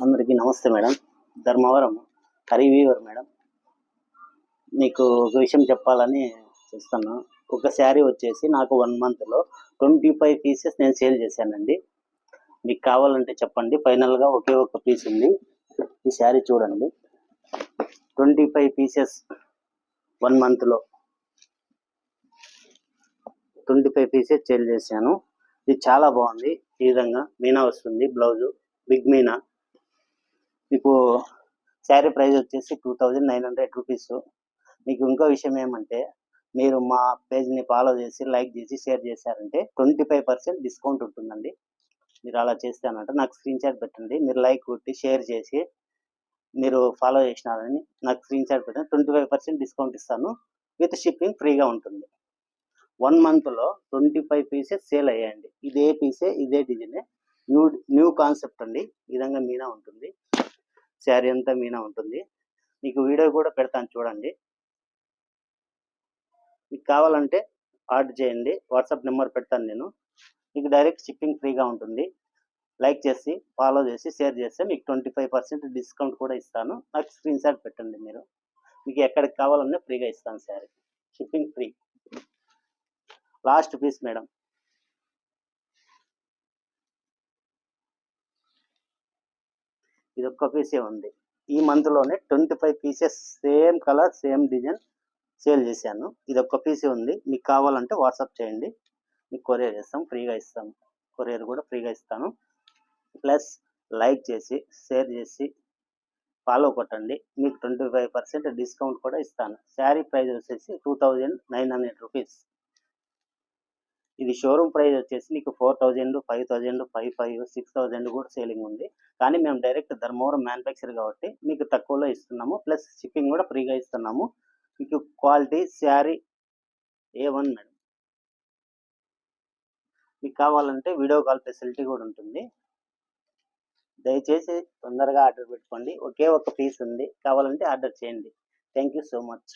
అందరికీ నమస్తే madam. Dharmavaram Hari weaver madam. మీకు ఒక విషయం చెప్పాలని చూస్తున్నా. ఒక శారీ వచ్చేసి నాకు 1 మంత్లో 25 పీసెస్ నేను సేల్ చేశానండి. మీకు కావాలంటే చెప్పండి. ఫైనల్గా ఒకే ఒక పీస్ ఉంది. ఈ శారీ చూడండి. 25 పీసెస్ 1 మంత్లో 25 పీసెస్ సేల్ చేశాను. ఇది చాలా బాగుంది. ఈ విధంగా మీనా వస్తుంది. బ్లౌజు బిగ్ మీనా. మీకు శారీ ప్రైస్ వచ్చేసి 2900 రూపీస్. మీకు ఇంకో విషయం ఏమంటే, మీరు మా పేజ్ని ఫాలో చేసి లైక్ చేసి షేర్ చేశారంటే 25% డిస్కౌంట్ ఉంటుందండి. మీరు అలా చేస్తానంటే నాకు స్క్రీన్ షాట్ పెట్టండి. మీరు లైక్ కొట్టి షేర్ చేసి మీరు ఫాలో చేసినారని నాకు స్క్రీన్ షాట్ పెట్టండి. 25% డిస్కౌంట్ ఇస్తాను. విత్ షిప్పింగ్ ఫ్రీగా ఉంటుంది. 1 మంత్లో 25 పీసెస్ సేల్ అయ్యాయండి. ఇదే పీసే, ఇదే డిజైనే. న్యూ కాన్సెప్ట్ అండి. ఈ విధంగా మీనా ఉంటుంది. శారీ అంతా మీనా ఉంటుంది. మీకు వీడియో కూడా పెడతాను చూడండి. మీకు కావాలంటే ఆర్డర్ చేయండి. వాట్సాప్ నెంబర్ పెడతాను నేను. మీకు డైరెక్ట్ షిప్పింగ్ ఫ్రీగా ఉంటుంది. లైక్ చేసి ఫాలో చేసి షేర్ చేస్తే మీకు 25% డిస్కౌంట్ కూడా ఇస్తాను. నాకు స్క్రీన్ షాట్ పెట్టండి మీరు. మీకు ఎక్కడికి కావాలన్నా ఫ్రీగా ఇస్తాను sari. Shipping free. Last piece madam. ఇది ఒక్క పీసే ఉంది. ఈ మంత్లోనే 25 pieces same colour same design sale చేశాను. ఇది ఒక్క పీసే ఉంది. మీకు కావాలంటే వాట్సాప్ చేయండి. మీకు కొరియర్ చేస్తాం. ఫ్రీగా ఇస్తాం. కొరియర్ కూడా ఫ్రీగా ఇస్తాను. ప్లస్ లైక్ చేసి షేర్ చేసి ఫాలో కొట్టండి. మీకు 25% డిస్కౌంట్ కూడా ఇస్తాను. శారీ ప్రైస్ వచ్చేసి 2900 రూపీస్. ఇది షోరూమ్ ప్రైస్ వచ్చేసి నీకు 4000, 5000, 5500, 6000 కూడా సేలింగ్ ఉంది. కానీ మేము డైరెక్ట్ ధర్మవరం మ్యానుఫ్యాక్చర్ కాబట్టి మీకు తక్కువలో ఇస్తున్నాము. ప్లస్ షిప్పింగ్ కూడా ఫ్రీగా ఇస్తున్నాము. మీకు క్వాలిటీ శారీ A1 మేడం. మీకు కావాలంటే వీడియో కాల్ ఫెసిలిటీ కూడా ఉంటుంది. దయచేసి తొందరగా ఆర్డర్ పెట్టుకోండి. ఒకే ఒక పీస్ ఉంది. కావాలంటే ఆర్డర్ చేయండి. Thank you so much.